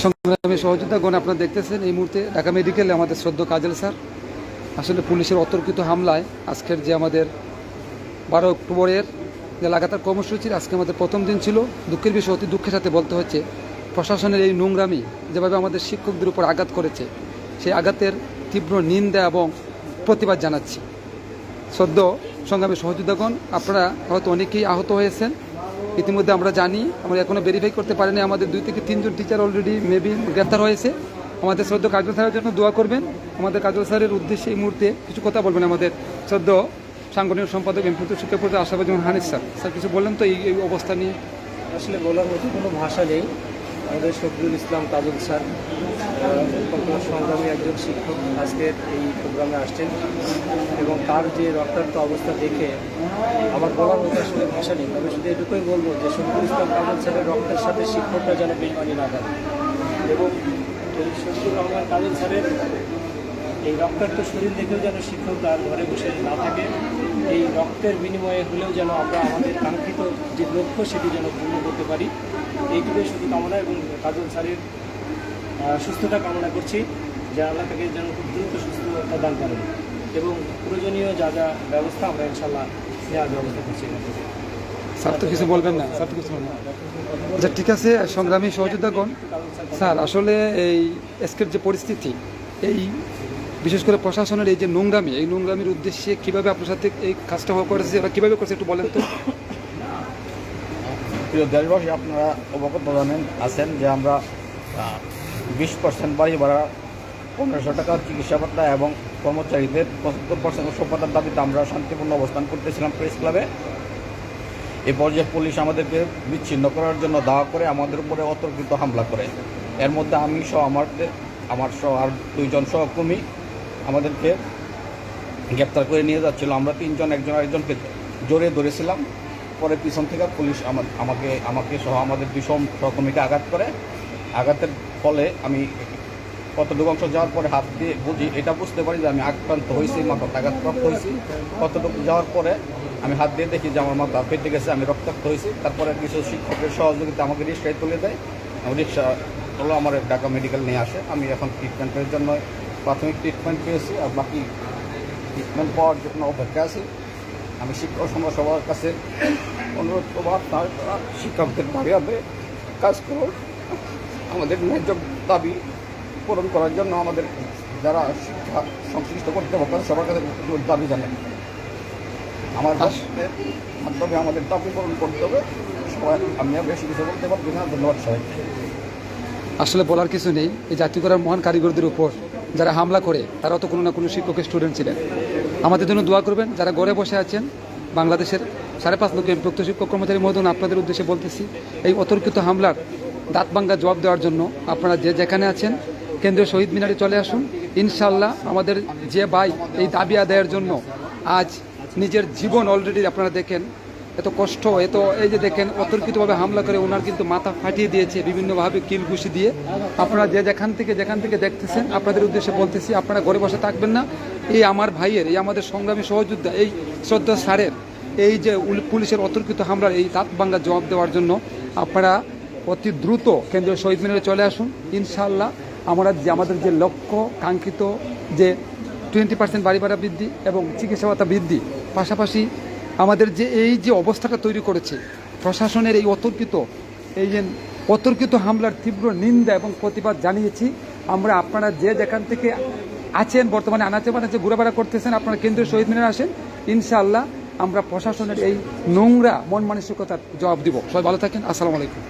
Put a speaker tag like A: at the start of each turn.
A: সংগ্রামী সহযোদ্ধাগণ, আপনারা দেখতেছেন এই মুহূর্তে ঢাকা মেডিকেলে আমাদের শ্রদ্ধ কাজল স্যার আসলে পুলিশের অতর্কিত হামলায় আজকের যে আমাদের 12 অক্টোবরের যে লাগাতার কর্মসূচির আজকে আমাদের প্রথম দিন ছিল। দুঃখের বিষয়, অতি দুঃখের সাথে বলতে হচ্ছে প্রশাসনের এই নোংরামি যেভাবে আমাদের শিক্ষকদের উপর আঘাত করেছে, সেই আঘাতের তীব্র নিন্দা এবং প্রতিবাদ জানাচ্ছি। শ্রদ্ধ সংগ্রামী সহযোদ্ধাগণ, আপনারা হয়তো অনেকেই আহত হয়েছেন, ইতিমধ্যে আমরা জানি। আমরা এখনও ভেরিফাই করতে পারিনি, আমাদের 2 থেকে 3 জন টিচার অলরেডি মেবি গ্রেপ্তার হয়েছে। আমাদের শ্রদ্ধ কাজল স্যারের জন্য দোয়া করবেন। আমাদের কাজল স্যারের উদ্দেশ্যে এই মুহূর্তে কিছু কথা বলবেন আমাদের শ্রদ্ধ সাংগঠনিক সম্পাদক এমপিত শিক্ষাপ্রতি আশাবাদী হানিফ স্যার। স্যার কিছু বললেন তো এই অবস্থা নিয়ে?
B: আসলে বলার মতো কোনো ভাষা নেই। আমাদের শফিউল ইসলাম কাজল স্যার সংগ্রামী একজন শিক্ষক আজকের এই প্রোগ্রামে আসছেন এবং তার যে রক্তাক্ত অবস্থা দেখে আমার বলার মতো আসলে ভাষা নেই। তবে শুধু এটুকুই বলবো যে শফিউল ইসলাম কাজল স্যারের রক্তের সাথে শিক্ষকরা যেন বেইমানি না করে এবং এই শফিউর রহমান কাজল স্যারের এই রক্তাক্ত শরীর দেখেও যেন শিক্ষক তার ঘরে বসে না থাকে। এই রক্তের বিনিময়ে হলেও যেন আমরা আমাদের কাঙ্ক্ষিত যে লক্ষ্য সেটি যেন পূর্ণ করতে পারি, এইটুকুই শুধু কামনা এবং কাজল স্যারের সুস্থতা কামনা করছি, যে আল্লাহ তাকে যেন খুব দ্রুত সুস্থতা দান করেন এবং প্রয়োজনীয় যা যা ব্যবস্থা আমরা ইনশাল্লাহ নেওয়ার ব্যবস্থা করছি।
A: স্যার তো কিছু বলবেন না? স্যার তো কিছু বলবেন না? আচ্ছা, ঠিক আছে। সংগ্রামী সহযোদ্ধাগণ, স্যার আসলে এই আজকের যে পরিস্থিতি, এই বিশেষ করে প্রশাসনের এই যে নোংরামি, এই নোংরামির উদ্দেশ্যে কীভাবে আপনার সাথে এই কাজটা করেছে বা কীভাবে করেছে একটু বলেন তো।
C: প্রিয় দেশবাসী, আপনারা অবগত আছেন যে আমরা 20% বাড়ি ভাড়া, 1500 টাকা চিকিৎসা ভাতা এবং কর্মচারীদের 75% উৎসবতার দাবিতে আমরা শান্তিপূর্ণ অবস্থান করতেছিলাম প্রেস ক্লাবে। এ পর্যায়ে পুলিশ আমাদেরকে বিচ্ছিন্ন করার জন্য দাওয়া করে আমাদের উপরে অতর্কিত হামলা করে। এর মধ্যে আমি সহ আমার সহ আর 2 জন সহকর্মী আমাদেরকে গ্রেপ্তার করে নিয়ে যাচ্ছিল। আমরা 3 জন একজন আরেকজনকে জড়িয়ে ধরেছিলাম। পরে পিছন থেকে পুলিশ আমাকে সহ আমাদের 2 সহকর্মীকে আঘাত করে। আঘাতের ফলে আমি কতটুকু অংশ যাওয়ার পরে হাত দিয়ে এটা বুঝতে পারি যে আমি আক্রান্ত হয়েছি, মাথাতে আঘাতপ্রাপ্ত হয়েছি। কতটুকু যাওয়ার পরে আমি হাত দিয়ে দেখি যে আমার মাথা ফেটে গেছে, আমি রক্তাক্ত হয়েছি। তারপরে কিছু শিক্ষকের সহযোগিতা আমাকে রিক্সায় তুলে দেয়। রিক্সা হলো আমার ঢাকা মেডিকেল নিয়ে আসে। আমি এখন ট্রিটমেন্টের জন্য প্রাথমিক ট্রিটমেন্ট পেয়েছি, আর বাকি ট্রিটমেন্ট পাওয়ার জন্য অপেক্ষা আছি। আমি শিক্ষক সমাজ সবার কাছে অনুরোধ করবো, তারা শিক্ষকদের দাবি হবে কাজ করুন। আমাদের ন্যায্য দাবি পূরণ করার জন্য আমাদের যারা শিক্ষা সংশ্লিষ্ট কর্তৃপক্ষ সবার কাছে দাবি জানেন। আমার মাধ্যমে আমাদের দাবি পূরণ করতে হবে। সবাই, আমি বেশি কিছু বলতে পারছি না। ধন্যবাদ সবাইকে।
A: আসলে বলার কিছু নেই। এই জাতীয়করণ মহান কারিগরদের উপর যারা হামলা করে তারাও তো কোনো না কোনো শিক্ষকের স্টুডেন্ট ছিলেন। আমাদের জন্য দোয়া করবেন। যারা ঘরে বসে আছেন, বাংলাদেশের 5.5 লক্ষ এমপিভুক্ত শিক্ষক কর্মচারী মহোদয়, আপনাদের উদ্দেশ্যে বলতেছি, এই অতর্কিত হামলার দাঁত ভাঙ্গা জবাব দেওয়ার জন্য আপনারা যে যেখানে আছেন কেন্দ্রীয় শহীদ মিনারে চলে আসুন। ইনশাল্লাহ আমাদের যে ভাই এই দাবি আদায়ের জন্য আজ নিজের জীবন অলরেডি আপনারা দেখেন এত কষ্ট, এই যে দেখেন অতর্কিতভাবে হামলা করে ওনার কিন্তু মাথা ফাটিয়ে দিয়েছে বিভিন্নভাবে কিল ঘুষি দিয়ে। আপনারা যে যেখান থেকে দেখতেছেন, আপনাদের উদ্দেশ্যে বলতেছি, আপনারা ঘরে বসে থাকবেন না। এই আমার ভাইয়ের, এই আমাদের সংগ্রামী সহযোদ্ধা, এই শ্রদ্ধা স্যারের এই যে পুলিশের অতর্কিত হামলার এই দাঁত ভাঙ্গা জবাব দেওয়ার জন্য আপনারা অতি দ্রুত কেন্দ্রীয় শহীদ মিনারে চলে আসুন। ইনশাআল্লাহ আমাদের যে লক্ষ্য কাঙ্ক্ষিত যে 20% বাড়ি ভাড়া বৃদ্ধি এবং চিকিৎসা ভাতা বৃদ্ধি, পাশাপাশি আমাদের যে এই যে অবস্থাটা তৈরি করেছে প্রশাসনের এই অতর্কিত হামলার তীব্র নিন্দা এবং প্রতিবাদ জানিয়েছি আমরা। আপনারা যে যেখান থেকে আছেন, বর্তমানে আনাচে বানাচে ঘোরাফেরা করতেছেন, আপনারা কেন্দ্রীয় শহীদ মিনারে আসেন। ইনশাআল্লাহ আমরা প্রশাসনের এই নোংরা মন মানসিকতার জবাব দিব। সবাই ভালো থাকেন। আসসালামু আলাইকুম।